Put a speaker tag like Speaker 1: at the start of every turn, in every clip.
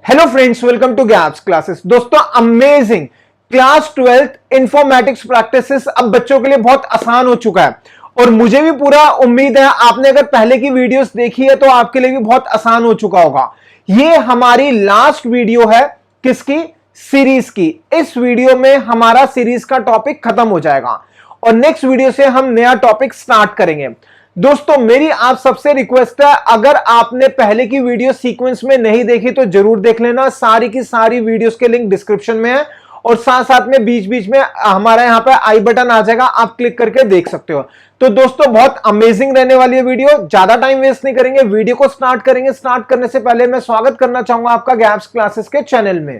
Speaker 1: Hello friends, welcome to Gaps classes. दोस्तों, amazing class 12th informatics practices अब बच्चों के लिए बहुत आसान हो चुका है और मुझे भी पूरा उम्मीद है आपने अगर पहले की वीडियोस देखी है तो आपके लिए भी बहुत आसान हो चुका होगा। ये हमारी लास्ट वीडियो है किसकी? सीरीज की। इस वीडियो में हमारा सीरीज का टॉपिक खत्म हो जाएगा और नेक्स्ट वीडियो से हम नया टॉपिक स्टार्ट करेंगे। दोस्तों, मेरी आप सबसे रिक्वेस्ट है, अगर आपने पहले की वीडियो सीक्वेंस में नहीं देखी तो जरूर देख लेना। सारी की सारी वीडियोस के लिंक डिस्क्रिप्शन में है और साथ साथ में बीच बीच में हमारा यहां पे आई बटन आ जाएगा, आप क्लिक करके देख सकते हो। तो दोस्तों, बहुत अमेजिंग रहने वाली है वीडियो। ज्यादा टाइम वेस्ट नहीं करेंगे, वीडियो को स्टार्ट करेंगे। स्टार्ट करने से पहले मैं स्वागत करना चाहूंगा आपका गैप्स क्लासेस के चैनल में।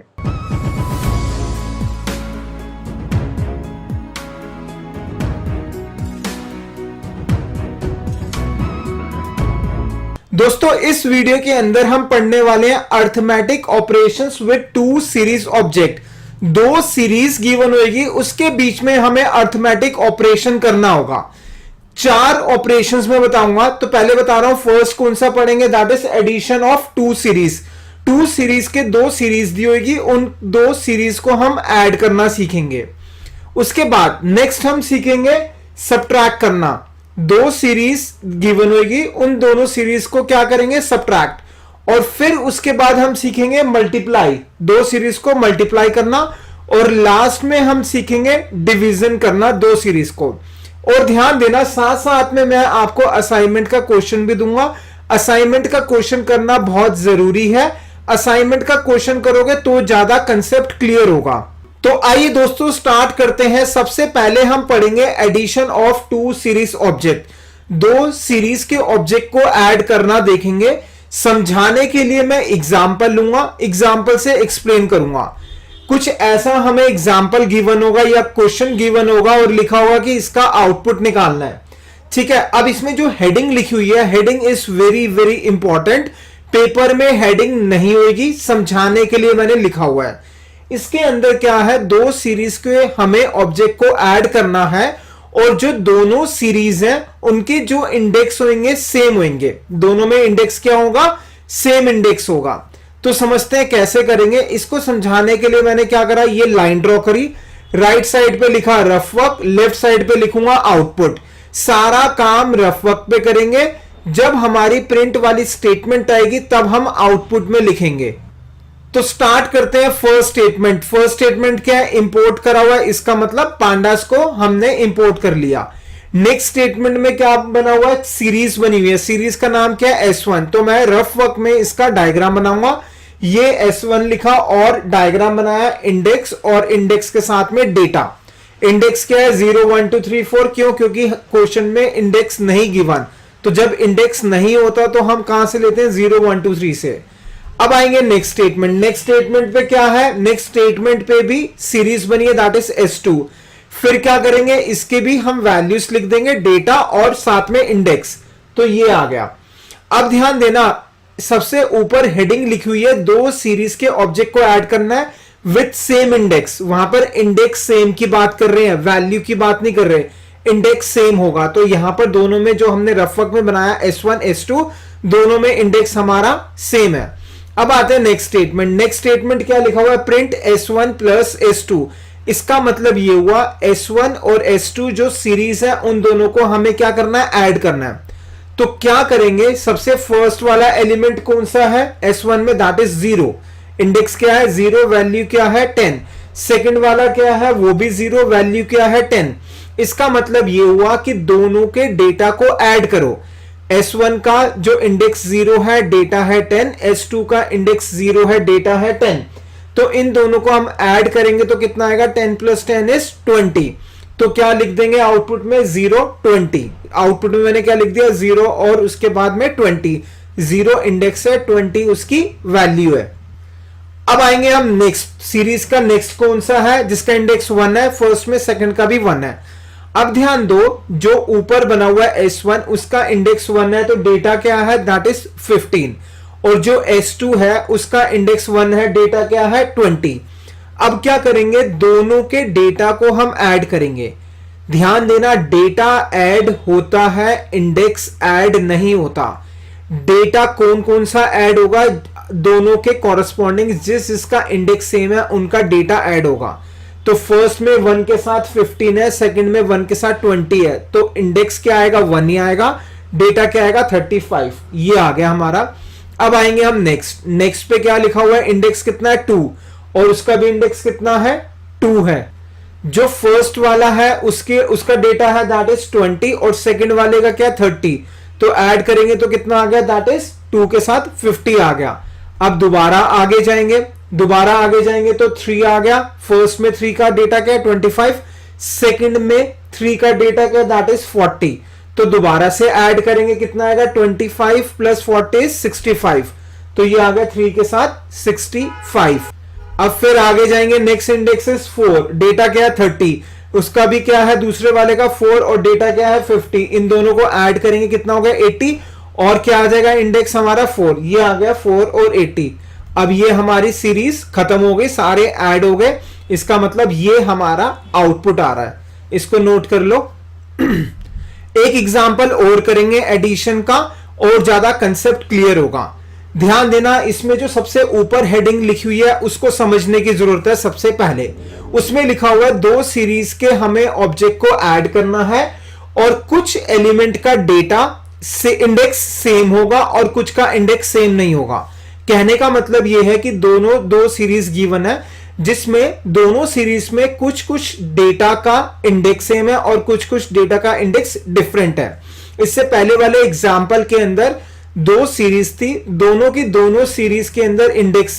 Speaker 1: दोस्तों, इस वीडियो के अंदर हम पढ़ने वाले हैं arithmetic operations with two series object. दो सीरीज गिवन होगी, उसके बीच में हमें अर्थमेटिक ऑपरेशन करना होगा। 4 ऑपरेशंस में बताऊंगा। तो पहले बता रहा हूं, फर्स्ट कौन सा पढ़ेंगे, that is addition of two series. Two series के 2 सीरीज दी होगी, उन 2 सीरीज को हम ऐड करना सीखेंगे। उसके बाद नेक्स्ट हम सीखेंगे सब्ट्रैक्ट करना। 2 सीरीज गिवन होगी, उन दोनों सीरीज को क्या करेंगे? सब्ट्रैक्ट। और फिर उसके बाद हम सीखेंगे मल्टीप्लाई, 2 सीरीज को मल्टीप्लाई करना। और लास्ट में हम सीखेंगे डिवीजन करना 2 सीरीज को। और ध्यान देना, साथ साथ में मैं आपको असाइनमेंट का क्वेश्चन भी दूंगा। असाइनमेंट का क्वेश्चन करना बहुत जरूरी है। असाइनमेंट का क्वेश्चन करोगे तो ज्यादा कंसेप्ट क्लियर होगा। तो आइए दोस्तों, स्टार्ट करते हैं। सबसे पहले हम पढ़ेंगे addition of two series object. 2 series के ऑब्जेक्ट को ऐड करना देखेंगे। समझाने के लिए मैं एग्जांपल लूंगा, एग्जांपल से एक्सप्लेन करूंगा। कुछ ऐसा हमें एग्जांपल गिवन होगा या क्वेश्चन गिवन होगा और लिखा होगा कि इसका आउटपुट निकालना है। ठीक है। अब इसमें जो हेडिंग लिखी हुई है, heading is very very important. Paper में हेडिंग नहीं होगी, समझाने के लिए मैंने लिखा हुआ है। इसके अंदर क्या है, 2 सीरीज के हमें ऑब्जेक्ट को ऐड करना है और जो दोनों सीरीज हैं उनके जो इंडेक्स होंगे सेम होंगे। दोनों में इंडेक्स क्या होगा? सेम इंडेक्स होगा। तो समझते हैं कैसे करेंगे। इसको समझाने के लिए मैंने क्या करा, ये लाइन ड्रॉ करी। राइट साइड पे लिखा रफ वर्क, लेफ्ट साइड पे लिखूंगा आउटपुट। सारा काम रफ वर्क पे करेंगे। जब हमारी प्रिंट वाली स्टेटमेंट आएगी तब हम आउटपुट में लिखेंगे। तो स्टार्ट करते हैं फर्स्ट स्टेटमेंट। फर्स्ट स्टेटमेंट क्या है? इंपोर्ट करा हुआ है, इसका मतलब पांडास को हमने इंपोर्ट कर लिया। नेक्स्ट स्टेटमेंट में क्या बना हुआ है? सीरीज बनी हुई है। सीरीज का नाम क्या है? S1। तो मैं रफ वर्क में इसका डायग्राम बनाऊंगा। ये S1 लिखा और डायग्राम बनाया, इंडेक्स और इंडेक्स के साथ में डेटा। इंडेक्स क्या है? 0 1 2 3 4। क्यों? क्योंकि क्वेश्चन में इंडेक्स नहीं गिवन। तो जब इंडेक्स नहीं होता तो हम कहां से लेते हैं? 0 1 2 3 से। अब आएंगे नेक्स्ट स्टेटमेंट। नेक्स्ट स्टेटमेंट पे क्या है? नेक्स्ट स्टेटमेंट पे भी सीरीज बनी है, दैट इज S2। फिर क्या करेंगे? इसके भी हम वैल्यूज लिख देंगे, डेटा और साथ में इंडेक्स। तो ये आ गया। अब ध्यान देना, सबसे ऊपर हेडिंग लिखी हुई है, 2 सीरीज के ऑब्जेक्ट को ऐड करना है विथ सेम इंडेक्स। वहां पर इंडेक्स सेम की बात कर रहे हैं, वैल्यू की बात नहीं कर रहे। इंडेक्स सेम होगा। तो यहां पर दोनों में जो हमने रफ वर्क में बनाया S1 S2, दोनों में इंडेक्स हमारा सेम है। अब आते हैं नेक्स्ट स्टेटमेंट। नेक्स्ट स्टेटमेंट क्या लिखा हुआ है? Print S1 plus S2। इसका मतलब ये हुआ S1 और S2 जो सीरीज है उन दोनों को हमें क्या करना है? ऐड करना है। तो क्या करेंगे? सबसे फर्स्ट वाला एलिमेंट कौन सा है S1 में? That is 0। इंडेक्स क्या है? 0, वैल्यू क्या है? 10। सेकंड वाला क्या है? वो भी 0, वैल्यू क्या है? 10। इसका मतलब ये हुआ कि दोनों के डेटा को ऐड करो। S1 का जो इंडेक्स 0 है, डेटा है 10। S2 का इंडेक्स 0 है, डेटा है 10। तो इन दोनों को हम ऐड करेंगे तो कितना आएगा? 10 + 10 = 20। तो क्या लिख देंगे आउटपुट में? 0 20। आउटपुट में मैंने क्या लिख दिया? 0 और उसके बाद में 20। 0 इंडेक्स है, 20 उसकी वैल्यू है। अब आएंगे हम नेक्स्ट। सीरीज का नेक्स्ट कौन सा है जिसका इंडेक्स 1 है? फर्स्ट में सेकंड का भी 1 है। अब ध्यान दो, जो ऊपर बना हुआ है S1 उसका इंडेक्स 1 है, तो डेटा क्या है? That is 15। और जो S2 है उसका इंडेक्स 1 है, डेटा क्या है? 20। अब क्या करेंगे? दोनों के डेटा को हम ऐड करेंगे। ध्यान देना, डेटा ऐड होता है, इंडेक्स ऐड नहीं होता। डेटा कौन कौन सा ऐड होगा? दोनों के कॉरस्पॉन्डिंग जिसका इंडेक्स सेम है उनका डेटा ऐड होगा। तो फर्स्ट में 1 के साथ 15 है, सेकंड में 1 के साथ 20 है, तो इंडेक्स क्या आएगा 1 ही आएगा, डेटा क्या आएगा 35। ये आ गया हमारा। अब आएंगे हम नेक्स्ट पे क्या लिखा हुआ है, इंडेक्स कितना है 2 और उसका भी इंडेक्स कितना है 2 है। जो फर्स्ट वाला है उसका डेटा है दैट इज 20 और सेकंड वाले का क्या 30, तो ऐड करेंगे तो कितना आ गया दैट इज 2 के साथ 50 आ गया। अब दोबारा आगे जाएंगे तो 3 आ गया। फर्स्ट में 3 का डेटा क्या है 25, सेकंड में 3 का डेटा क्या दैट इज 40, तो दोबारा से ऐड करेंगे कितना आएगा 25 प्लस 40 इज 65, तो ये आ गया 3 के साथ 65। अब फिर आगे जाएंगे, नेक्स्ट इंडेक्स इज 4, डेटा क्या है 30, उसका भी क्या है दूसरे वाले का 4 और डेटा क्या है 50, इन दोनों को ऐड करेंगे कितना हो गया 80 और क्या आ जाएगा इंडेक्स हमारा 4, ये आ गया 4 और 80। अब ये हमारी सीरीज खत्म हो गई, सारे ऐड हो गए, इसका मतलब ये हमारा आउटपुट आ रहा है, इसको नोट कर लो। एक एग्जांपल और करेंगे एडिशन का और ज्यादा कंसेप्ट क्लियर होगा। ध्यान देना, इसमें जो सबसे ऊपर हेडिंग लिखी हुई है उसको समझने की जरूरत है। सबसे पहले उसमें लिखा हुआ है 2 सीरीज के हमें ऑब्जेक्ट को ऐड करना है और कुछ एलिमेंट का डेटा से इंडेक्स सेम होगा और कुछ का इंडेक्स सेम नहीं होगा। कहने का मतलब यह है कि दोनों 2 सीरीज गिवन है जिसमें दोनों सीरीज में कुछ डेटा का इंडेक्स सेम है और कुछ डेटा का इंडेक्स डिफरेंट है। इससे पहले वाले एग्जांपल के अंदर 2 सीरीज थी, दोनों की दोनों सीरीज के अंदर इंडेक्स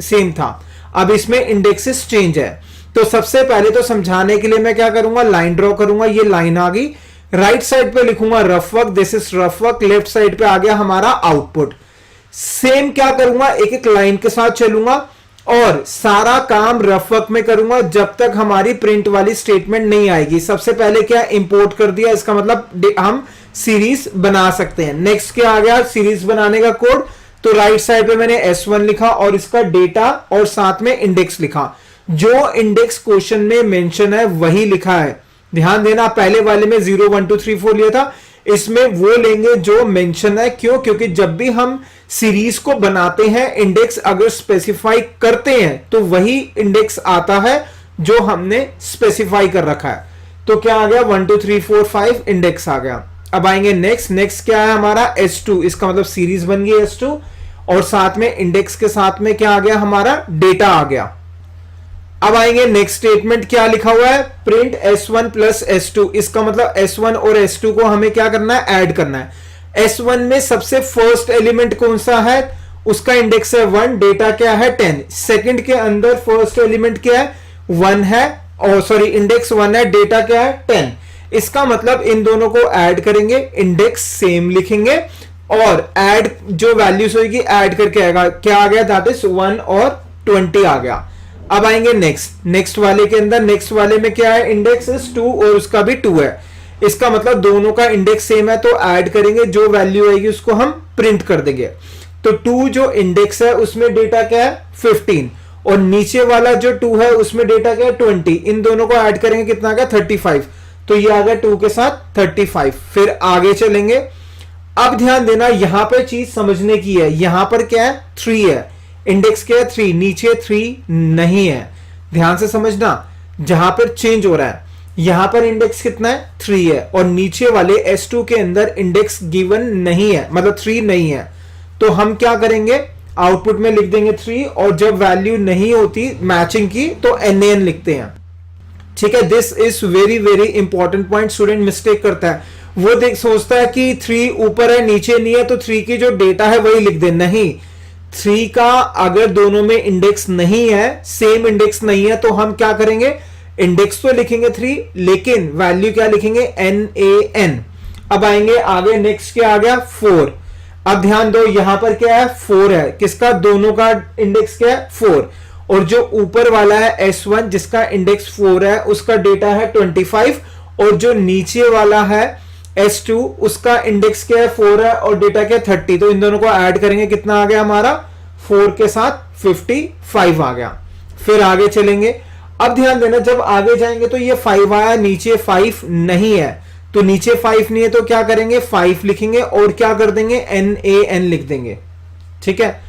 Speaker 1: सेम था। अब इसमें इंडेक्सेस चेंज है। तो सबसे पहले तो समझाने के लिए मैं क्या करूंगा, लाइन ड्रॉ करूंगा, ये लाइन आ गई, राइट साइड पे लिखूंगा rough work, this is rough work, left side पे आ गया हमारा आउटपुट। सेम क्या करूंगा, एक एक लाइन के साथ चलूंगा और सारा काम रफ वर्क में करूंगा जब तक हमारी प्रिंट वाली स्टेटमेंट नहीं आएगी। सबसे पहले क्या इंपोर्ट कर दिया, इसका मतलब हम सीरीज बना सकते हैं। नेक्स्ट क्या आ गया, सीरीज बनाने का कोड, तो राइट साइड पे मैंने S1 लिखा और इसका डेटा और साथ में इंडेक्स लिखा। जो इंडेक्स क्वेश्चन में मेंशन है वही लिखा है। ध्यान देना, पहले वाले में 0 1 2 3 4 लिया था, इसमें वो लेंगे जो मेंशन है। क्यों? क्योंकि जब भी हम सीरीज को बनाते हैं, इंडेक्स अगर स्पेसिफाई करते हैं तो वही इंडेक्स आता है जो हमने स्पेसिफाई कर रखा है। तो क्या आ गया 1 2 3 4 5 इंडेक्स आ गया। अब आएंगे नेक्स्ट क्या है हमारा S2, इसका मतलब सीरीज बन गई S2 और साथ में इंडेक्स के साथ में क्या आ गया हमारा डेटा आ गया। अब आएंगे नेक्स्ट स्टेटमेंट, क्या लिखा हुआ है प्रिंट S1 प्लस S2, इसका मतलब S1 और S2 को हमें क्या करना है, ऐड करना है। S1 में सबसे फर्स्ट एलिमेंट कौन सा है, उसका इंडेक्स है 1, डेटा क्या है 10। सेकंड के अंदर फर्स्ट एलिमेंट क्या है 1 है, और सॉरी इंडेक्स 1 है, डेटा क्या है 10। इसका मतलब इन दोनों को ऐड करेंगे, इंडेक्स सेम लिखेंगे और ऐड जो वैल्यूज होगी ऐड करके आएगा, क्या आ गया दैट इज 1 और 20 आ गया। अब आएंगे नेक्स्ट वाले के अंदर, नेक्स्ट वाले में क्या है इंडेक्स इज 2 और उसका भी 2 है। इसका मतलब दोनों का इंडेक्स सेम है, तो ऐड करेंगे, जो वैल्यू आएगी उसको हम प्रिंट कर देंगे। तो 2 जो इंडेक्स है उसमें डेटा क्या है 15 और नीचे वाला जो 2 है उसमें डेटा क्या है 20, इन दोनों को ऐड करेंगे कितना आ गया 35, तो ये आ गया 2 के साथ 35। फिर आगे चलेंगे। अब ध्यान देना, यहां पर चीज समझने की है, यहां पर क्या है 3 है, इंडेक्स क्या है 3, नीचे 3 नहीं है। ध्यान से समझना, जहां पर चेंज हो रहा है, यहां पर इंडेक्स कितना है 3 है और नीचे वाले S2 के अंदर इंडेक्स गिवन नहीं है, मतलब 3 नहीं है। तो हम क्या करेंगे, आउटपुट में लिख देंगे 3 और जब वैल्यू नहीं होती मैचिंग की तो NaN लिखते हैं। ठीक है, this is very very important point. Student mistake करता है, वो सोचता है कि 3 ऊपर है नीचे नहीं है तो 3 की जो डेटा है वही लिख दे। नहीं, 3 का अगर दोनों में इंडेक्स नहीं है, सेम इंडेक्स नहीं है, तो हम क्या करेंगे, इंडेक्स तो लिखेंगे 3 लेकिन वैल्यू क्या लिखेंगे NaN। अब आएंगे आगे, नेक्स्ट क्या आ गया 4। अब ध्यान दो, यहां पर क्या है 4 है, किसका, दोनों का इंडेक्स क्या है 4 और जो ऊपर वाला है S1 जिसका इंडेक्स 4 है उसका डेटा है 25 और जो नीचे वाला है S2 उसका इंडेक्स क्या है 4 है और डेटा क्या है 30। तो इन दोनों को ऐड करेंगे, कितना आ गया हमारा 4 के साथ 55 आ गया। फिर आगे चलेंगे। अब ध्यान देना, जब आगे जाएंगे तो ये 5 आया, नीचे 5 नहीं है, तो नीचे 5 नहीं है तो क्या करेंगे 5 लिखेंगे और क्या कर देंगे NaN लिख देंगे। ठीक है,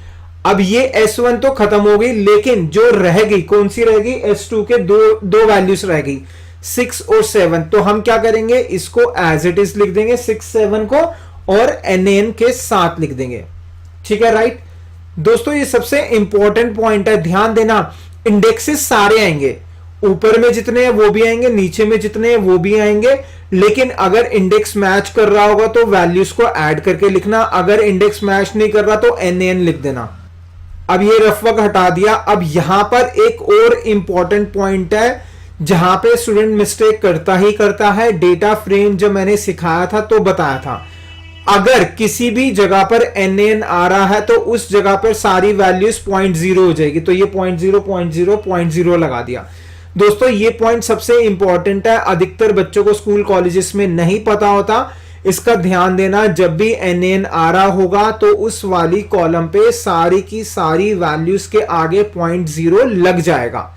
Speaker 1: अब ये S1 तो खत्म हो गई, लेकिन जो रह गई कौन सी रह गई, S2 के दो वैल्यूज रह गई 6 और 7। तो हम क्या करेंगे, इसको एज इट इज लिख देंगे 6 7 को और NaN के साथ लिख देंगे। ठीक है, राइट दोस्तों, ये सबसे इंपॉर्टेंट पॉइंट है, ध्यान देना। इंडेक्सेस सारे आएंगे, ऊपर में जितने हैं वो भी आएंगे, नीचे में जितने हैं वो भी आएंगे, लेकिन अगर इंडेक्स मैच कर रहा होगा तो वैल्यूज को ऐड करके लिखना, अगर इंडेक्स मैच नहीं कर रहा तो NaN लिख देना। अब ये रफ वर्क हटा दिया। अब यहां पर एक और इंपॉर्टेंट पॉइंट है जहां पे स्टूडेंट मिस्टेक करता है। डेटा फ्रेम जब मैंने सिखाया था तो बताया था, अगर किसी भी जगह पर NaN आ रहा है तो उस जगह पर सारी वैल्यूज 0.0 हो जाएगी। तो ये 0.0 0.0 0.0 लगा दिया। दोस्तों ये पॉइंट सबसे इंपॉर्टेंट है, अधिकतर बच्चों को स्कूल कॉलेजेस में नहीं पता होता, इसका ध्यान देना। जब भी NaN आ रहा होगा तो उस वाली कॉलम पे सारी की सारी वैल्यूज के आगे 0.0 लग जाएगा।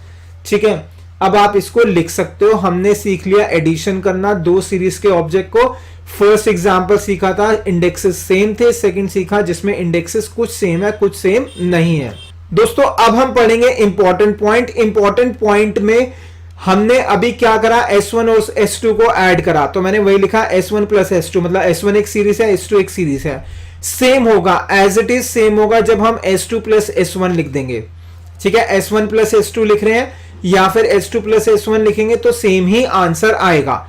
Speaker 1: ठीक है, अब आप इसको लिख सकते हो। हमने सीख लिया एडिशन करना दो सीरीज के ऑब्जेक्ट को। फर्स्ट एग्जांपल सीखा था इंडेक्सेस सेम थे, सेकंड सीखा जिसमें इंडेक्सेस कुछ सेम है कुछ सेम नहीं है। दोस्तों अब हम पढ़ेंगे इंपॉर्टेंट पॉइंट। इंपॉर्टेंट पॉइंट में हमने अभी क्या करा, S1 और S2 को ऐड करा, तो मैंने वही लिखा S1 प्लस S2, मतलब S1 एक सीरीज है, S2 एक सीरीज है। सेम होगा, एज इट इज सेम होगा जब हम S2 प्लस S1 लिख देंगे। ठीक है, S1 प्लस S2 लिख रहे हैं या फिर S2 प्लस S1 लिखेंगे तो सेम ही आंसर आएगा।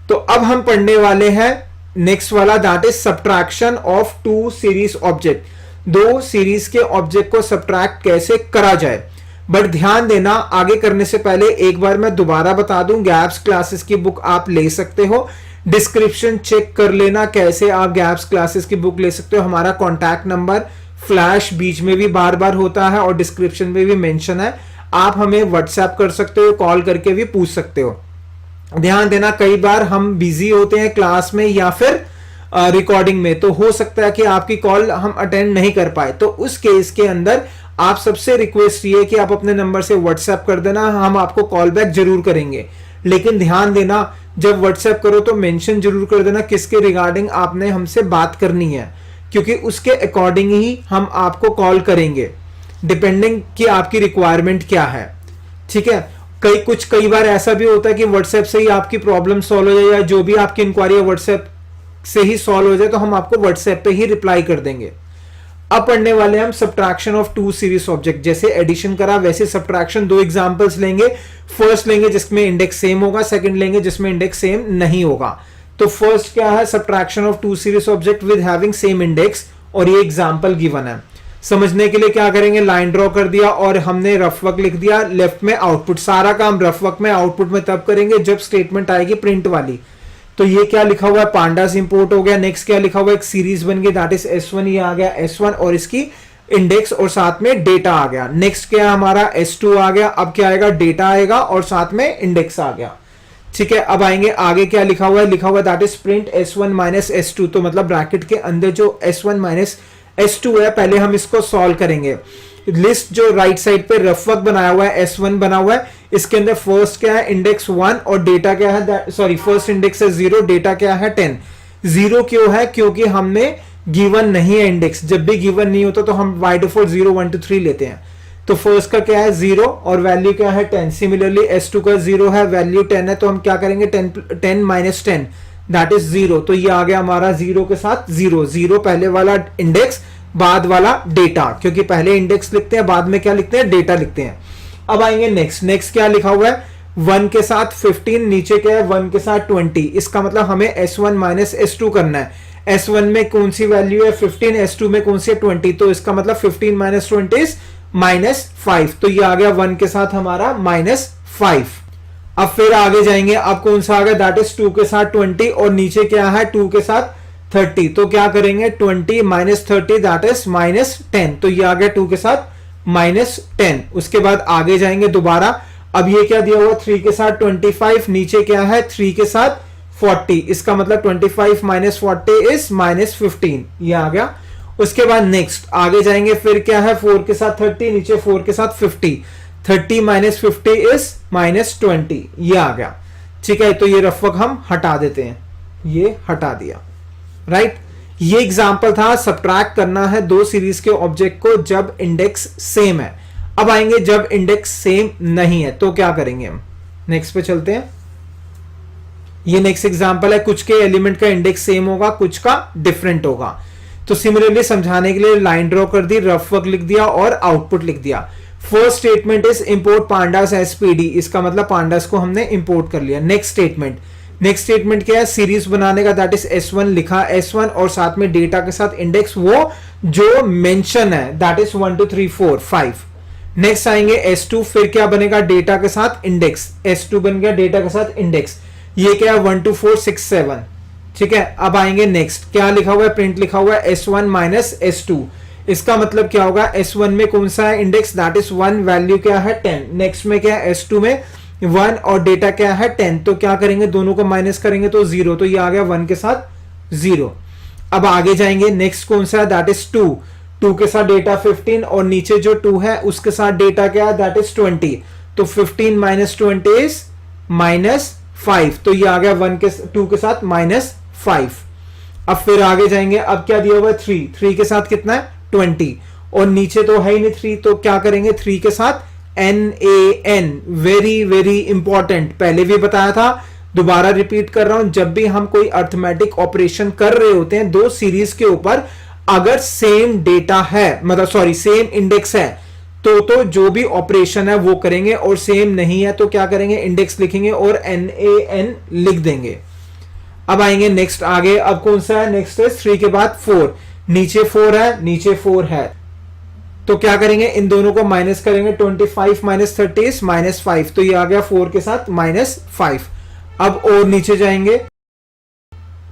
Speaker 1: तो अब हम पढ़ने वाले हैं नेक्स्ट वाला, that is subtraction of two series object. दो सीरीज के ऑब्जेक्ट को सब्ट्रैक्ट कैसे करा जाए। बट ध्यान देना, आगे करने से पहले एक बार मैं दोबारा बता दूं, गैप्स क्लासेस की बुक आप ले सकते हो। डिस्क्रिप्शन चेक कर लेना कैसे आप गैप्स क्लासेस की बुक ले सकते हो। हमारा कॉन्टैक्ट नंबर फ्लैश बीच में भी बार बार होता है और डिस्क्रिप्शन में भी मेंशन है। आप हमें व्हाट्सएप कर सकते हो, कॉल करके भी पूछ सकते हो। ध्यान देना, कई बार हम बिजी होते हैं क्लास में या फिर रिकॉर्डिंग में, तो हो सकता है कि आपकी कॉल हम अटेंड नहीं कर पाए। तो उस केस के अंदर आप सबसे रिक्वेस्ट ये है कि आप अपने नंबर से व्हाट्सएप कर देना, हम आपको कॉल बैक जरूर करेंगे। लेकिन ध्यान देना, जब व्हाट्सएप करो तो मेंशन जरूर कर देना किसके रिगार्डिंग आपने हमसे बात करनी है, क्योंकि उसके अकॉर्डिंग ही हम आपको कॉल करेंगे, डिपेंडिंग कि आपकी रिक्वायरमेंट क्या है। ठीक है, कई बार ऐसा भी होता है कि व्हाट्सएप से ही आपकी प्रॉब्लम सॉल्व हो जाए या जो भी आपकी इंक्वायरी है व्हाट्सएप से ही सॉल्व हो जाए, तो हम आपको व्हाट्सएप पे ही रिप्लाई कर देंगे। अब पढ़ने वाले हम subtraction of two series object. जैसे एडिशन करा वैसे सब्ट्रैक्शन, दो एग्जांपल्स लेंगे। फर्स्ट लेंगे जिसमें इंडेक्स सेम होगा, सेकंड लेंगे जिसमें इंडेक्स सेम नहीं होगा। तो फर्स्ट क्या है, subtraction of two series object with having same index, और ये एग्जांपल गिवन है। समझने के लिए क्या करेंगे, लाइन ड्रॉ कर दिया और हमने रफ वर्क लिख दिया, लेफ्ट में आउटपुट। सारा काम रफ वर्क में आउटपुट में तब करेंगे जब स्टेटमेंट आएगी प्रिंट वाली। तो ये क्या लिखा हुआ है, पांडास इंपोर्ट हो गया। नेक्स्ट क्या लिखा हुआ है, एक सीरीज बन गई, दैट इज S1, ये आ गया S1 और इसकी इंडेक्स और साथ में डेटा आ गया। नेक्स्ट क्या हमारा S2 आ गया, अब क्या आएगा, डेटा आएगा और साथ में इंडेक्स आ गया। ठीक है, अब आएंगे आगे क्या लिखा हुआ है, that is print S1 minus S2, तो मतलब ब्रैकेट के अंदर जो S1 माइनस S2 है, पहले हम इसको सॉल्व करेंगे। लिस्ट जो राइट साइड पे रफ वर्क बनाया हुआ है S1 बना हुआ है, इसके अंदर फर्स्ट क्या है, इंडेक्स 1 और डेटा क्या है, सॉरी फर्स्ट इंडेक्स है 0, डेटा क्या है 10। 0 क्यों है, क्योंकि हमने गिवन नहीं है इंडेक्स। जब भी गिवन नहीं होता तो हम बाय डिफॉल्ट 0 1 2 3 लेते हैं। तो फर्स्ट का क्या है 0 और वैल्यू क्या है 10। सिमिलरली S2 का 0 है, वैल्यू 10 है, तो हम क्या करेंगे 10 माइनस 10 दैट इज 0। तो ये आ गया हमारा 0 के साथ 0 पहले वाला इंडेक्स बाद वाला डेटा, क्योंकि पहले इंडेक्स लिखते हैं बाद में क्या लिखते हैं, डेटा लिखते हैं। अब आएंगे नेक्स्ट क्या लिखा हुआ है, 1 के साथ 15, नीचे क्या है 1 के साथ 20। इसका मतलब हमें S1 माइनस S2 करना है। S1 में कौन सी वैल्यू है 15, S2 में कौन सी है 20, तो इसका मतलब 15 माइनस 20 इज -5। तो ये आ गया 1 के साथ हमारा -5। अब फिर आगे जाएंगे, अब कौन सा आ गया, दैट इज 2 के साथ 20 और नीचे क्या है 2 के साथ 30। तो क्या करेंगे 20 माइनस 30 दैट इज -10। तो ये आ गया 2 के साथ -10। उसके बाद आगे जाएंगे दोबारा, अब ये क्या दिया हुआ 3 के साथ 25, नीचे क्या है 3 के साथ 40। इसका मतलब 25 माइनस 40 इज -15, ये आ गया। उसके बाद नेक्स्ट आगे जाएंगे, फिर क्या है 4 के साथ 30, नीचे 4 के साथ 50। 30 माइनस 50 इज -20, ये आ गया। ठीक है, तो ये रफ वर्क हम हटा देते हैं, ये हटा दिया। राइट, ये एग्जाम्पल था, सब्ट्रैक्ट करना है दो सीरीज के ऑब्जेक्ट को जब इंडेक्स सेम है। अब आएंगे जब इंडेक्स सेम नहीं है तो क्या करेंगे हम। नेक्स्ट पे चलते हैं। ये नेक्स्ट एग्जांपल है, कुछ के एलिमेंट का इंडेक्स सेम होगा, कुछ का डिफरेंट होगा। तो सिमिलरली समझाने के लिए लाइन ड्रॉ कर दी, रफ वर्क लिख दिया और आउटपुट लिख दिया। First statement is import pandas as pd, इसका मतलब पांडास को हमने इंपोर्ट कर लिया। नेक्स्ट स्टेटमेंट क्या है, सीरीज बनाने का, दैट इज S1 लिखा, S1 और साथ में डेटा के साथ इंडेक्स वो जो मेंशन है, दैट इज 1 2 3 4 5। नेक्स्ट आएंगे S2, फिर क्या बनेगा, डेटा के साथ इंडेक्स, S2 बन गया डेटा के साथ इंडेक्स। ये क्या है 1 2 4 6 7, ठीक है। अब आएंगे नेक्स्ट, क्या लिखा हुआ है, प्रिंट लिखा हुआ है S1 माइनस S2, इसका मतलब क्या होगा, S1 में कौन सा है इंडेक्स, दैट इज 1, वैल्यू क्या है 10। नेक्स्ट में क्या है, S2 में 1 और डेटा क्या है 10, तो क्या करेंगे, दोनों को माइनस करेंगे तो 0, तो ये आ गया 1 के साथ 0। अब आगे जाएंगे, नेक्स्ट कौन सा है, दैट इज 2 के साथ डेटा 15 और नीचे जो 2 है उसके साथ डेटा क्या है, दैट इज 20, तो 15 माइनस 20 इज -5, तो ये आ गया 2 के साथ -5। अब फिर आगे जाएंगे, अब क्या दिया हुआ है 3 के साथ कितना है 20 और नीचे तो है ही नहीं 3, तो क्या करेंगे 3 के साथ NaN, वेरी वेरी इंपॉर्टेंट, पहले भी बताया था, दोबारा रिपीट कर रहा हूं, जब भी हम कोई अर्थमेटिक ऑपरेशन कर रहे होते हैं दो सीरीज के ऊपर, अगर सेम डेटा है, मतलब सॉरी सेम इंडेक्स है, तो जो भी ऑपरेशन है वो करेंगे, और सेम नहीं है तो क्या करेंगे, इंडेक्स लिखेंगे और NaN लिख देंगे। अब आएंगे नेक्स्ट आगे, अब कौन सा है, नेक्स्ट है 3 के बाद 4, नीचे 4 है नीचे 4 है, तो क्या करेंगे, इन दोनों को माइनस करेंगे, 25 माइनस 30 इज -5, तो ये आ गया 4 के साथ -5। अब और नीचे जाएंगे,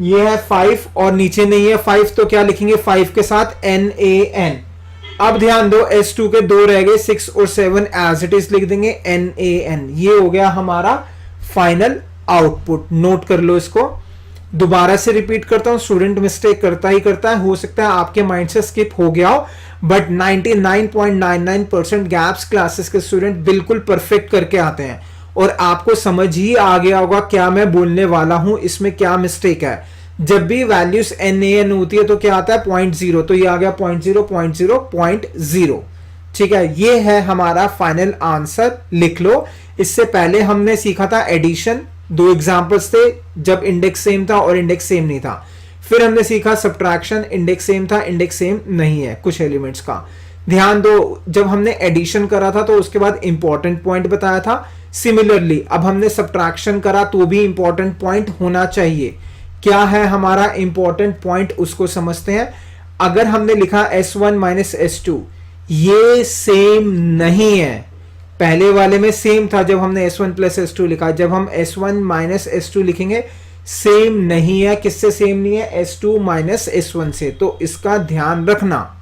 Speaker 1: ये है 5 और नीचे नहीं है 5, तो क्या लिखेंगे 5 के साथ NaN। अब ध्यान दो, S2 के 2 रह गए, 6 और 7 एज इट इज लिख देंगे NaN। ये हो गया हमारा फाइनल आउटपुट, नोट कर लो इसको। दोबारा से रिपीट करता हूं, स्टूडेंट मिस्टेक करता ही करता है, हो सकता है आपके माइंड से स्किप हो गया हो, बट 99.99% गैप्स क्लासेस के स्टूडेंट बिल्कुल परफेक्ट करके आते हैं, और आपको समझ ही आ गया होगा क्या मैं बोलने वाला हूं, इसमें क्या मिस्टेक है। जब भी वैल्यूज NaN होती है तो क्या आता है 0.0, तो ये आ गया 0.0.0.0, ठीक है। ये है हमारा फाइनल आंसर, लिख लो। इससे पहले हमने सीखा था एडिशन, 2 एग्जांपल्स थे जब इंडेक्स सेम था और इंडेक्स सेम नहीं था। फिर हमने सीखा सब्ट्रैक्शन, इंडेक्स सेम था इंडेक्स सेम नहीं है कुछ एलिमेंट्स का। ध्यान दो, जब हमने एडिशन करा था तो उसके बाद इंपॉर्टेंट पॉइंट बताया था। सिमिलरली अब हमने सब्ट्रैक्शन करा तो भी इंपॉर्टेंट पॉइंट होना चाहिए। क्या है हमारा इंपॉर्टेंट पॉइंट, उसको समझते हैं। अगर हमने लिखा S1 माइनस S2, ये सेम नहीं है, पहले वाले में सेम था जब हमने S1 प्लस S2 लिखा, जब हम S1 माइनस S2 लिखेंगे सेम नहीं है। किससे सेम नहीं है, S2 माइनस S1 से, तो इसका ध्यान रखना,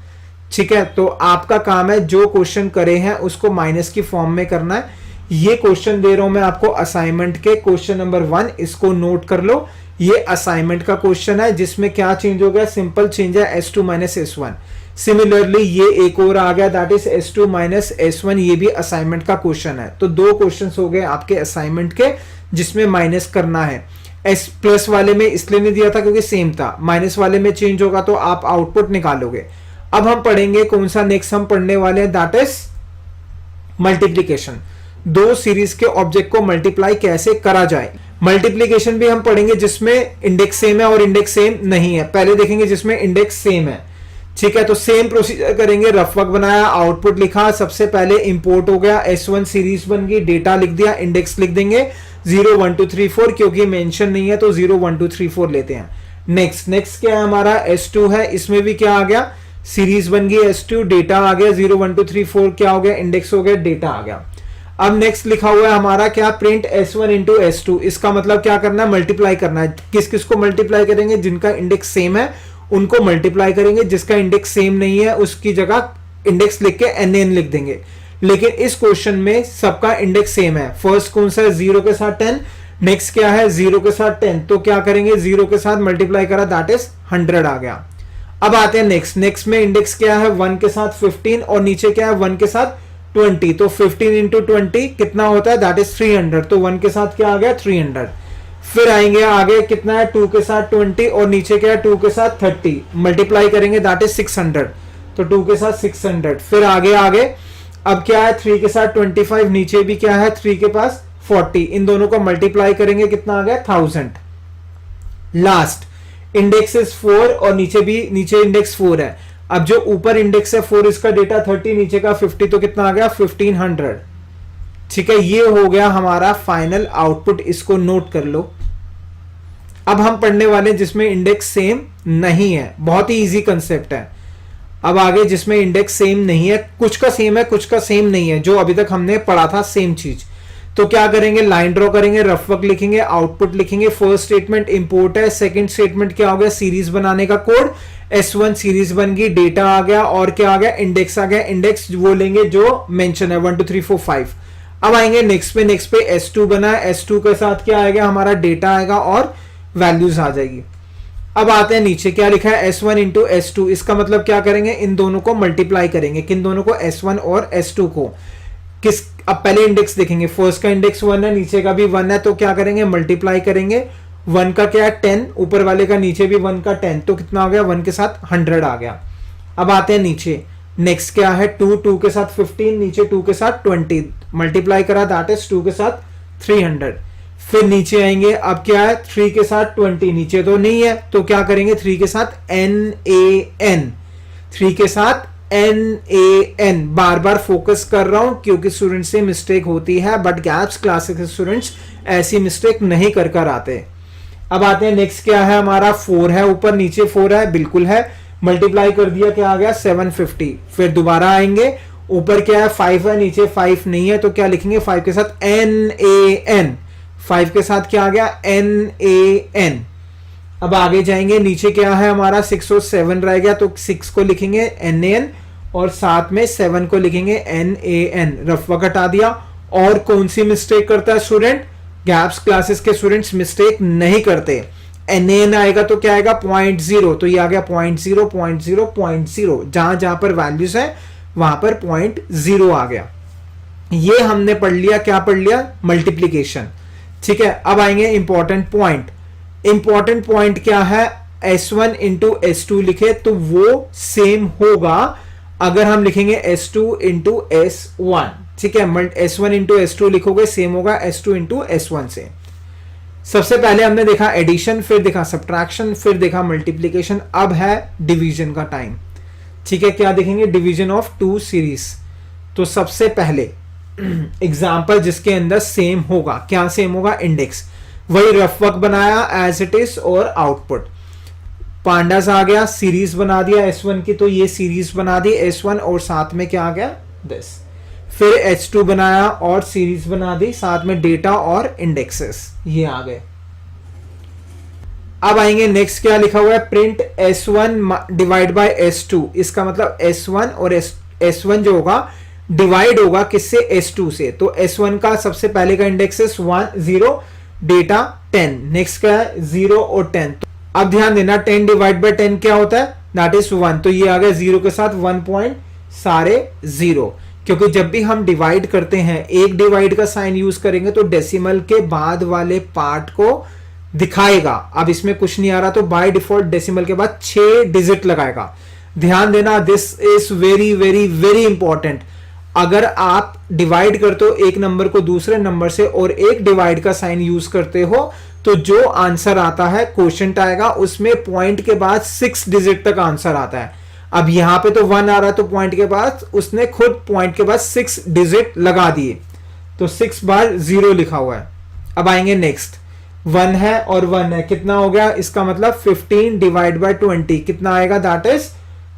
Speaker 1: ठीक है। तो आपका काम है जो क्वेश्चन करे हैं उसको माइनस की फॉर्म में करना है। ये क्वेश्चन दे रहा हूं मैं आपको असाइनमेंट के, क्वेश्चन नंबर 1, इसको नोट कर लो। ये असाइनमेंट का क्वेश्चन है जिसमें क्या चेंज हो गया, सिंपल चेंज है S2 माइनस S1। सिमिलरली ये एक और आ गया, that is S2 minus S1, ये भी असाइनमेंट का क्वेश्चन है। तो 2 क्वेश्चंस हो गए आपके असाइनमेंट के जिसमें माइनस करना है। S प्लस वाले में इसलिए नहीं दिया था क्योंकि सेम था, माइनस वाले में चेंज होगा तो आप आउटपुट निकालोगे। अब हम पढ़ेंगे कौन सा, नेक्स्ट हम पढ़ने वाले हैं दैट इज मल्टीप्लीकेशन। 2 सीरीज के ऑब्जेक्ट को मल्टीप्लाई कैसे करा जाए। मल्टीप्लीकेशन भी हम पढ़ेंगे जिसमें इंडेक्स सेम है और इंडेक्स सेम नहीं है। पहले देखेंगे जिसमें इंडेक्स सेम है, ठीक है। तो सेम प्रोसीजर करेंगे, रफ वर्क बनाया, आउटपुट लिखा, सबसे पहले इंपोर्ट हो गया, S1 सीरीज बन गई, डेटा लिख दिया, इंडेक्स लिख देंगे 0 1 2 3 4, क्योंकि मेंशन नहीं है तो 0 1 2 3 4 लेते हैं। नेक्स्ट क्या है हमारा, S2 है, इसमें भी क्या आ गया, सीरीज बन गई S2, डेटा आ गया 0 1 2 3 4, क्या हो गया, इंडेक्स हो गया, डेटा आ गया। अब नेक्स्ट लिखा हुआ है हमारा क्या, प्रिंट S1 इंटू S2, इसका मतलब क्या करना है, मल्टीप्लाई करना है। किस किस को मल्टीप्लाई करेंगे, जिनका इंडेक्स सेम है उनको मल्टीप्लाई करेंगे, जिसका इंडेक्स सेम नहीं है उसकी जगह इंडेक्स लिख के NaN लिख देंगे। लेकिन इस क्वेश्चन में सबका इंडेक्स सेम है। फर्स्ट कौन सा है, 0 के साथ 10, नेक्स्ट क्या है 0 के साथ 10, तो क्या करेंगे 0 के साथ मल्टीप्लाई करा, दैट इज 100 आ गया। अब आते हैं नेक्स्ट में इंडेक्स क्या है 1 के साथ 15 और नीचे क्या है 1 के साथ 20, तो 15 इंटू 20 कितना होता है, दैट इज 300, तो 1 के साथ क्या आ गया 300। फिर आएंगे आगे, कितना है 2 के साथ 20 और नीचे क्या है 2 के साथ 30, मल्टीप्लाई करेंगे दैट इज 600, तो 2 के साथ 600। फिर आगे आगे अब क्या है 3 के साथ 25, नीचे भी क्या है 3 के पास 40, इन दोनों को मल्टीप्लाई करेंगे कितना आ गया 1000। लास्ट इंडेक्स इज 4 और नीचे इंडेक्स 4 है। अब जो ऊपर इंडेक्स है 4 इसका डेटा 30, नीचे का 50, तो कितना आ गया 1500। ठीक है, ये हो गया हमारा फाइनल आउटपुट, इसको नोट कर लो। अब हम पढ़ने वाले जिसमें इंडेक्स सेम नहीं है, बहुत ही इजी कंसेप्ट है। अब आगे जिसमें इंडेक्स सेम नहीं है, कुछ का सेम है कुछ का सेम नहीं है, जो अभी तक हमने पढ़ा था सेम चीज, तो क्या करेंगे लाइन ड्रॉ करेंगे, रफ वर्क लिखेंगे, आउटपुट लिखेंगे। फर्स्ट स्टेटमेंट इंपोर्ट है, सेकंड स्टेटमेंट क्या हो गया सीरीज बनाने का कोड, S1 सीरीज बन गई, डेटा आ गया और क्या आ गया इंडेक्स आ गया। इंडेक्स वो लेंगे जो मेंशन है 1 2 3 4 5। अब आएंगे नेक्स्ट पे S2 बना है, S2 के साथ क्या आएगा हमारा डेटा आएगा और वैल्यूज आ जाएगी। अब आते हैं नीचे क्या लिखा है S1 इंटू S2, इसका मतलब क्या करेंगे इन दोनों को मल्टीप्लाई करेंगे, किन दोनों को S1 और S2 को। अब पहले इंडेक्स देखेंगे, फर्स्ट का इंडेक्स 1 है, नीचे का भी 1 है, तो क्या करेंगे मल्टीप्लाई करेंगे। 1 का क्या है 10, ऊपर वाले का नीचे भी 1 का 10, तो कितना आ गया 1 के साथ 100 आ गया। अब आते हैं नीचे, नेक्स्ट क्या है 2 के साथ 15, नीचे 2 के साथ 20, मल्टीप्लाई करा दैट इज 2 के साथ 300। फिर नीचे आएंगे, अब क्या है 3 के साथ 20, नीचे तो नहीं है, तो क्या करेंगे 3 के साथ NaN, 3 के साथ NaN। बार बार फोकस कर रहा हूं क्योंकि स्टूडेंट से मिस्टेक होती है, बट गैप्स क्लासिक स्टूडेंट्स ऐसी मिस्टेक नहीं कर आते। अब आते हैं नेक्स्ट क्या है हमारा 4 है, ऊपर नीचे 4 है, बिल्कुल है, मल्टीप्लाई कर दिया क्या आ गया 750। फिर दोबारा आएंगे, ऊपर क्या है 5 है, नीचे 5 नहीं है, तो क्या लिखेंगे 5 के साथ NaN, 5 के साथ क्या आ गया NaN। अब आगे जाएंगे, नीचे क्या है हमारा 6 और 7 रह गया, तो 6 को लिखेंगे NaN और साथ में 7 को लिखेंगे NaN। रफवा हटा दिया। और कौन सी मिस्टेक करता है स्टूडेंट, गैप्स क्लासेस के स्टूडेंट्स मिस्टेक नहीं करते। NaN आएगा तो क्या आएगा 0.0, तो ये आ गया 0.0 0.0 0.0, जहां जहां पर वैल्यूज है वहां पर 0.0 आ गया। ये हमने पढ़ लिया, क्या पढ़ लिया मल्टीप्लीकेशन। ठीक है, अब आएंगे इंपॉर्टेंट पॉइंट। इंपॉर्टेंट पॉइंट क्या है, S1 इंटू S2 लिखे तो वो सेम होगा अगर हम लिखेंगे S2 इंटू S1। ठीक है, S1 इंटू S2 लिखोगे सेम होगा S2 इंटू S1 से। सबसे पहले हमने देखा एडिशन, फिर देखा सब्ट्रैक्शन, फिर देखा मल्टीप्लीकेशन, अब है डिवीजन का टाइम। ठीक है, क्या देखेंगे डिवीजन ऑफ 2 सीरीज। तो सबसे पहले एग्जाम्पल जिसके अंदर सेम होगा, क्या सेम होगा इंडेक्स, वही रफ वर्क बनाया एज इट इज और आउटपुट। पांडास आ गया, सीरीज बना दिया S1 की, तो ये सीरीज बना दी S1 और साथ में क्या आ गया दिस। फिर H2 बनाया और सीरीज बना दी, साथ में डेटा और इंडेक्सेस ये आ गए। अब आएंगे नेक्स्ट क्या लिखा हुआ है, print S1 divide by S2। इसका मतलब S1 और S1 जो होगा डिवाइड होगा किससे S2 से। तो S1 का सबसे पहले का इंडेक्स है 1 0, डेटा 10, नेक्स्ट का है 0 और 10। तो अब ध्यान देना 10 डिवाइड बाय 10 क्या होता है दैट इज 1, तो ये आ गया 0 के साथ 1 पॉइंट सारे 0, क्योंकि जब भी हम डिवाइड करते हैं एक डिवाइड का साइन यूज करेंगे तो डेसिमल के बाद वाले पार्ट को दिखाएगा। अब इसमें कुछ नहीं आ रहा तो बाय डिफॉल्ट डेसिमल के बाद 6 डिजिट लगाएगा। ध्यान देना, this is very very very important. अगर आप डिवाइड करते हो एक नंबर को दूसरे नंबर से और एक डिवाइड का साइन यूज करते हो तो जो आंसर आता है क्वोशिएंट आएगा, उसमें पॉइंट के बाद 6 डिजिट तक आंसर आता है। अब यहां पे तो 1 आ रहा है तो पॉइंट के बाद उसने खुद पॉइंट के बाद 6 डिजिट लगा दिए, तो 6 बार 0 लिखा हुआ है। अब आएंगे नेक्स्ट, 1 है और 1 है, कितना हो गया, इसका मतलब 15 डिवाइड बाय 20 कितना आएगा दैट इज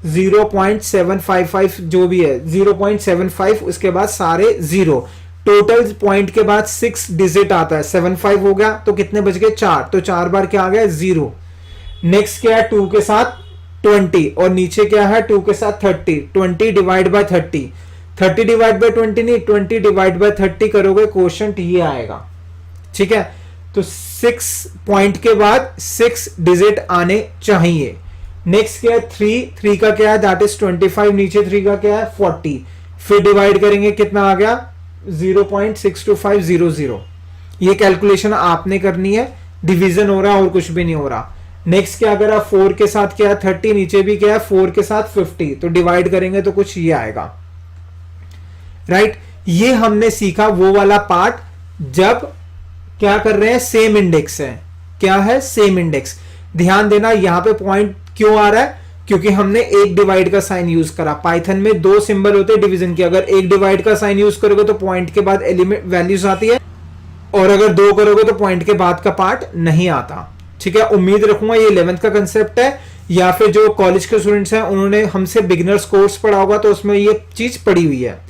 Speaker 1: 0.755, जो भी है 0.75, उसके बाद सारे 0, टोटल पॉइंट के बाद 6 डिजिट आता है, 75 हो गया, तो कितने बच गए 4, तो 4 बार क्या आ गया 0। नेक्स्ट क्या है 2 के साथ 20 और नीचे क्या है 2 के साथ 30, 20 डिवाइड बाय 30, 30 डिवाइड बाय 20 नहीं 20 डिवाइड बाय 30 करोगे क्वोशिएंट ये आएगा। ठीक है, तो 6 पॉइंट के बाद 6 डिजिट आने चाहिए। नेक्स्ट क्या है 3 का क्या है दैट इज 25, नीचे 3 का क्या है 40, फिर डिवाइड करेंगे कितना आ गया 0.62500। ये कैलकुलेशन आपने करनी है, डिवीजन हो रहा है और कुछ भी नहीं हो रहा। नेक्स्ट क्या करा, 4 के साथ क्या है 30, नीचे भी क्या है 4 के साथ 50, तो डिवाइड करेंगे तो कुछ ये आएगा, राइट। ये हमने सीखा वो वाला पार्ट जब क्या कर रहे हैं, सेम इंडेक्स है। क्या है, सेम इंडेक्स। ध्यान देना यहां पे पॉइंट क्यों आ रहा है, क्योंकि हमने एक डिवाइड का साइन यूज करा। पाइथन में 2 सिंबल होते हैं डिवीजन के, अगर एक डिवाइड का साइन यूज करोगे तो पॉइंट के बाद एलिमेंट वैल्यूज आती है, और अगर 2 करोगे तो पॉइंट के बाद का पार्ट नहीं आता। ठीक है, उम्मीद रखूंगा ये 11th का कंसेप्ट है, या फिर जो कॉलेज के स्टूडेंट्स हैं उन्होंने हमसे बिगिनर्स कोर्स पढ़ा होगा तो उसमें ये चीज पड़ी हुई है।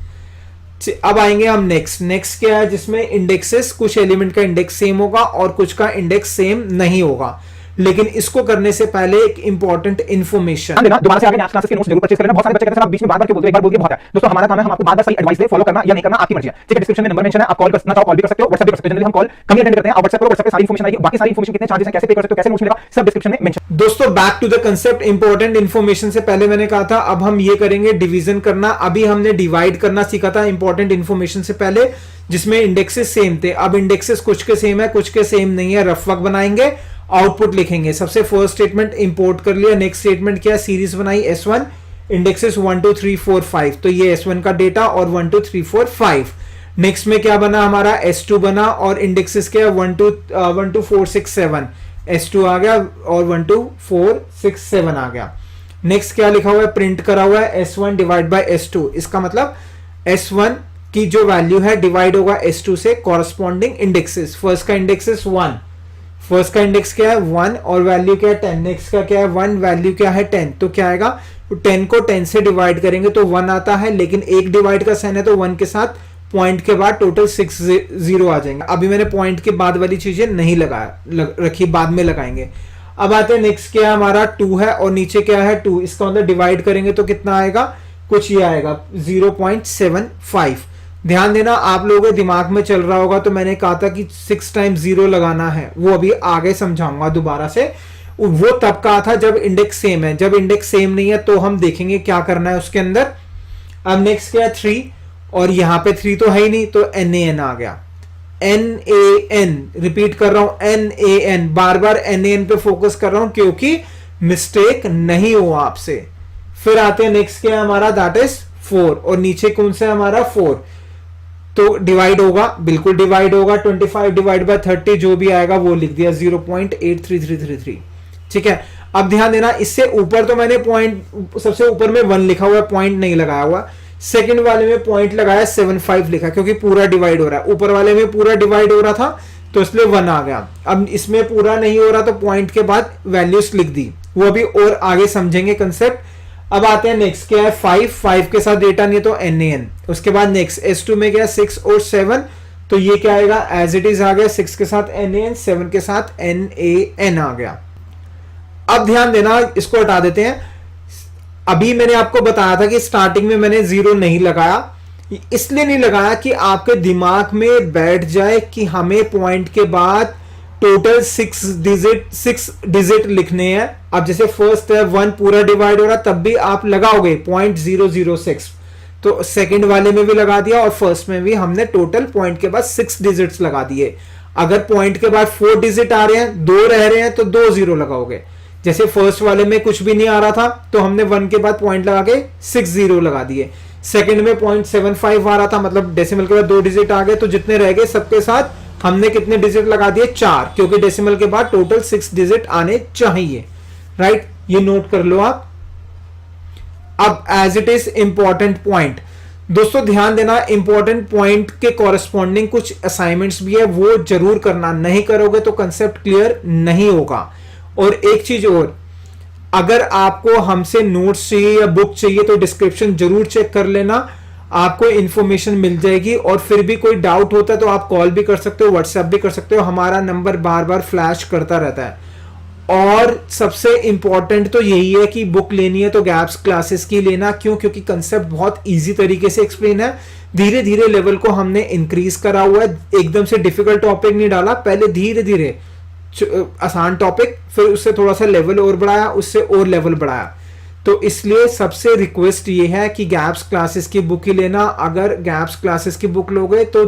Speaker 1: अब आएंगे हम नेक्स्ट क्या है, जिसमें इंडेक्सेस, कुछ एलिमेंट का इंडेक्स सेम होगा और कुछ का इंडेक्स सेम नहीं होगा। लेकिन इसको करने से पहले एक इंपॉर्टेंट इन्फॉर्मेशन
Speaker 2: दोबारा से आगे नेक्स्ट क्लासेस के नोट्स जरूर परचेज करना। बहुत सारे बच्चे कहते हैं आप बीच में बार-बार क्यों बोलते हो, एक बार बोल के बहुत है। दोस्तों हमारा काम है हम आपको बार-बार सही एडवाइस दे, फॉलो करना या नहीं करना आपकी मर्जी है। ठीक है, डिस्क्रिप्शन में नंबर मेंशन है, आप कॉल करना चाहो कॉल भी कर सकते हो, व्हाट्सएप भी कर सकते हो। जनरली हम कॉल कम ही अटेंड करते हैं, आप व्हाट्सएप करो, व्हाट्सएप पे सारी इन्फॉर्मेशन आएगी, बाकी सारी इन्फॉर्मेशन कितने चार्जेस हैं, कैसे पे कर सकते हो, कैसे नोट्स मिलेगा, सब डिस्क्रिप्शन में मेंशन।
Speaker 1: दोस्तों back to the concept, important information से पहले मैंने कहा था अब हम ये करेंगे डिवीजन करना। अभी हमने डिवाइड करना सीखा था इंपॉर्टेंट इन्फॉर्मेशन से पहले, जिसमें इंडेक्सेस सेम थे। अब इंडेक्सेस कुछ के सेम है, कुछ के सेम नहीं है। रफ वर्क बनाएंगे, आउटपुट लिखेंगे। सबसे फर्स्ट स्टेटमेंट इंपोर्ट कर लिया। नेक्स्ट स्टेटमेंट क्या, सीरीज बनाई S1, इंडेक्सेस 1 2 3 4 5, तो ये S1 का डेटा और 1 2 3 4 5। नेक्स्ट में क्या बना हमारा, S2 बना और इंडेक्सेस क्या 1 2 4 6 7, S2 आ गया और 1 2 4 6 7 आ गया। नेक्स्ट क्या लिखा हुआ है, प्रिंट करा हुआ है S1 डिवाइड बाय S2। इसका मतलब S1 की जो वैल्यू है डिवाइड होगा S2 से, कॉरस्पॉन्डिंग इंडेक्सेस। फर्स्ट का इंडेक्सेस 1, फर्स्ट का इंडेक्स क्या है 1 और वैल्यू क्या है 10। नेक्स्ट का क्या है 1, वैल्यू क्या है 10, तो क्या आएगा, तो 10 को 10 से डिवाइड करेंगे तो 1 आता है, लेकिन एक डिवाइड का साइन है तो 1 के साथ पॉइंट के बाद टोटल 6 0 आ जाएंगे। अभी मैंने पॉइंट के बाद वाली चीजें नहीं रखी, बाद में लगाएंगे। अब आते हैं नेक्स्ट क्या है हमारा 2 है और नीचे क्या है 2, इसका मतलब डिवाइड करेंगे तो कितना आएगा, कुछ ये आएगा 0.75। ध्यान देना आप लोगों के दिमाग में चल रहा होगा, तो मैंने कहा था कि 6 टाइम्स 0 लगाना है, वो अभी आगे समझाऊंगा दोबारा से। वो तब कहा था जब इंडेक्स सेम है, जब इंडेक्स सेम नहीं है तो हम देखेंगे क्या करना है उसके अंदर। अब नेक्स्ट क्या है 3, और यहां पे 3 तो है ही नहीं, तो NaN आ गया। NaN, रिपीट कर रहा हूं NaN, बार बार NaN पे फोकस कर रहा हूं क्योंकि मिस्टेक नहीं हो आपसे। फिर आते हैं नेक्स्ट क्या है हमारा, दैट इज 4, और नीचे कौन सा है हमारा 4, तो डिवाइड होगा, बिल्कुल डिवाइड होगा। 25 डिवाइड बाय 30 जो भी आएगा वो लिख दिया 0.83333। ठीक है, अब ध्यान देना इससे ऊपर तो मैंने पॉइंट, सबसे ऊपर में 1 लिखा हुआ है, पॉइंट नहीं लगाया हुआ। सेकंड वाले में पॉइंट लगाया 75 लिखा, क्योंकि पूरा डिवाइड हो रहा है। ऊपर वाले में पूरा डिवाइड हो रहा था तो इसलिए 1 आ गया। अब इसमें पूरा नहीं हो रहा तो पॉइंट के बाद वैल्यूज लिख दी, वो अभी और आगे समझेंगे कंसेप्ट। अब आते हैं नेक्स्ट क्या है 5 के साथ डेटा नहीं है तो NaN। उसके बाद नेक्स्ट S2 में क्या 6 और 7, तो ये क्या आएगा, एज इट इज आ गया, 6 के साथ NaN, 7 के साथ NaN आ गया। अब ध्यान देना, इसको हटा देते हैं। अभी मैंने आपको बताया था कि स्टार्टिंग में मैंने 0 नहीं लगाया, इसलिए नहीं लगाया कि आपके दिमाग में बैठ जाए कि हमें पॉइंट के बाद टोटल 6 डिजिट लिखने हैं। अब जैसे फर्स्ट है 1 पूरा डिवाइड हो रहा, तब भी आप लगाओगे 0.006, तो सेकंड वाले में भी लगा दिया और फर्स्ट में भी हमने टोटल पॉइंट के बाद 6 डिजिट्स लगा दिए। अगर पॉइंट के बाद 4 डिजिट आ रहे हैं, 2 रह रहे हैं, तो 2 0 लगाओगे। जैसे फर्स्ट वाले में कुछ भी नहीं आ रहा था तो हमने 1 के बाद पॉइंट लगा के 6 0 लगा दिए। सेकंड में 0.75 आ रहा था, मतलब डेसिमल के बाद 2 डिजिट आ गए, तो जितने रह गए सबके साथ हमने कितने डिजिट लगा दिए, 4, क्योंकि डेसिमल के बाद टोटल 6 डिजिट आने चाहिए। राइट, ये नोट कर लो आप। अब as it is important point, दोस्तों ध्यान देना, इंपॉर्टेंट पॉइंट के कॉरेस्पॉन्डिंग कुछ असाइनमेंट्स भी है, वो जरूर करना। नहीं करोगे तो कंसेप्ट क्लियर नहीं होगा। और एक चीज और, अगर आपको हमसे नोट्स चाहिए या बुक चाहिए तो डिस्क्रिप्शन जरूर चेक कर लेना, आपको इंफॉर्मेशन मिल जाएगी। और फिर भी कोई डाउट होता है तो आप कॉल भी कर सकते हो, व्हाट्सएप भी कर सकते हो, हमारा नंबर बार बार फ्लैश करता रहता है। और सबसे इंपॉर्टेंट तो यही है कि बुक लेनी है तो गैप्स क्लासेस की लेना। क्यों? क्योंकि कंसेप्ट बहुत इजी तरीके से एक्सप्लेन है। धीरे धीरे लेवल को हमने इंक्रीज करा हुआ है, एकदम से डिफिकल्ट टॉपिक नहीं डाला, पहले धीरे धीरे आसान टॉपिक, फिर उससे थोड़ा सा लेवल और बढ़ाया, उससे और लेवल बढ़ाया। तो इसलिए सबसे रिक्वेस्ट ये है कि गैप्स क्लासेस की बुक ही लेना। अगर गैप्स क्लासेस की बुक लोगे तो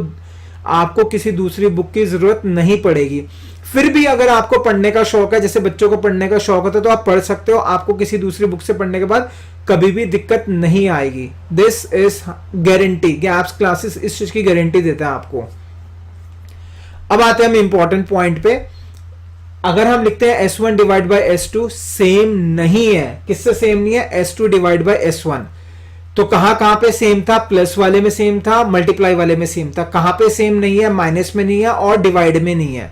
Speaker 1: आपको किसी दूसरी बुक की जरूरत नहीं पड़ेगी। फिर भी अगर आपको पढ़ने का शौक है, जैसे बच्चों को पढ़ने का शौक होता है, तो आप पढ़ सकते हो, आपको किसी दूसरी बुक से पढ़ने के बाद कभी भी दिक्कत नहीं आएगी। This is guarantee, gaps classes इस चीज की गारंटी देता है आपको। अब आते हैं हम इंपॉर्टेंट पॉइंट पे। अगर हम लिखते हैं S1 divide by S2 same नहीं है, किससे सेम नहीं है? S2 divide by S1। तो कहां पे सेम था? प्लस वाले में सेम था, मल्टीप्लाई वाले में सेम था। कहां पे सेम नहीं है? माइनस में नहीं है और डिवाइड में नहीं है।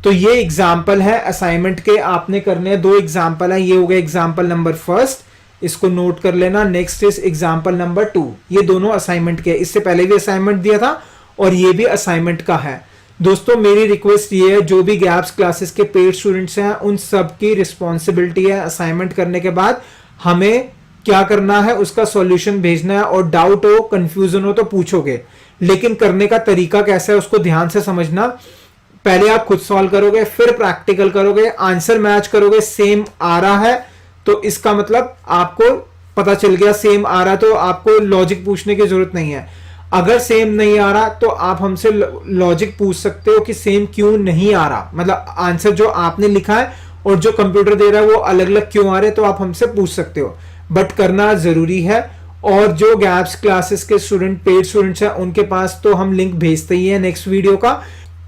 Speaker 1: तो ये एग्जाम्पल है असाइनमेंट के, आपने करने हैं। 2 एग्जाम्पल है, ये हो गया एग्जाम्पल नंबर फर्स्ट, इसको नोट कर लेना। नेक्स्ट इज एग्जाम्पल नंबर 2, ये दोनों असाइनमेंट के, इससे पहले भी असाइनमेंट दिया था और ये भी असाइनमेंट का है। दोस्तों मेरी रिक्वेस्ट ये है, जो भी गैप्स क्लासेस के पेड स्टूडेंट्स हैं उन सब की रिस्पॉन्सिबिलिटी है असाइनमेंट करने के बाद हमें क्या करना है, उसका सॉल्यूशन भेजना है। और डाउट हो, कंफ्यूजन हो तो पूछोगे, लेकिन करने का तरीका कैसा है उसको ध्यान से समझना। पहले आप खुद सॉल्व करोगे, फिर प्रैक्टिकल करोगे, आंसर मैच करोगे, सेम आ रहा है तो इसका मतलब आपको पता चल गया सेम आ रहा है, तो आपको लॉजिक पूछने की जरूरत नहीं है। अगर सेम नहीं आ रहा तो आप हमसे लॉजिक पूछ सकते हो कि सेम क्यों नहीं आ रहा, मतलब आंसर जो आपने लिखा है और जो कंप्यूटर दे रहा है वो अलग अलग क्यों आ रहे हैं, तो आप हमसे पूछ सकते हो, बट करना जरूरी है। और जो गैप्स क्लासेस के स्टूडेंट, पेड स्टूडेंट्स हैं, उनके पास तो हम लिंक भेजते ही है नेक्स्ट वीडियो का,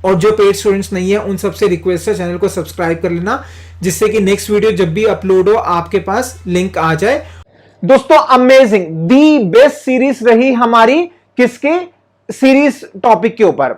Speaker 1: और जो पेड स्टूडेंट्स नहीं है उन सबसे रिक्वेस्ट है चैनल को सब्सक्राइब कर लेना, जिससे कि नेक्स्ट वीडियो जब भी अपलोड हो आपके पास लिंक आ जाए। दोस्तों अमेजिंग, दी बेस्ट सीरीज रही हमारी, किसकी सीरीज टॉपिक के ऊपर।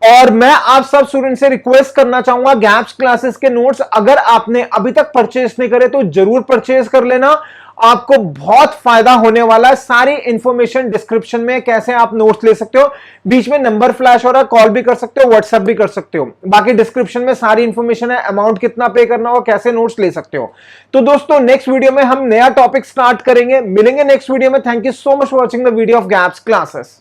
Speaker 1: और मैं आप सब स्टूडेंट से रिक्वेस्ट करना चाहूंगा, गैप्स क्लासेस के नोट्स अगर आपने अभी तक परचेज नहीं करे तो जरूर परचेज कर लेना, आपको बहुत फायदा होने वाला है। सारी इंफॉर्मेशन डिस्क्रिप्शन में, कैसे आप नोट्स ले सकते हो, बीच में नंबर फ्लैश हो रहा है, कॉल भी कर सकते हो, व्हाट्सएप भी कर सकते हो, बाकी डिस्क्रिप्शन में सारी इंफॉर्मेशन है, अमाउंट कितना पे करना होगा, कैसे नोट्स ले सकते हो। तो दोस्तों नेक्स्ट वीडियो में हम नया टॉपिक स्टार्ट करेंगे, मिलेंगे नेक्स्ट वीडियो में। Thank you so much for watching the video of gaps classes.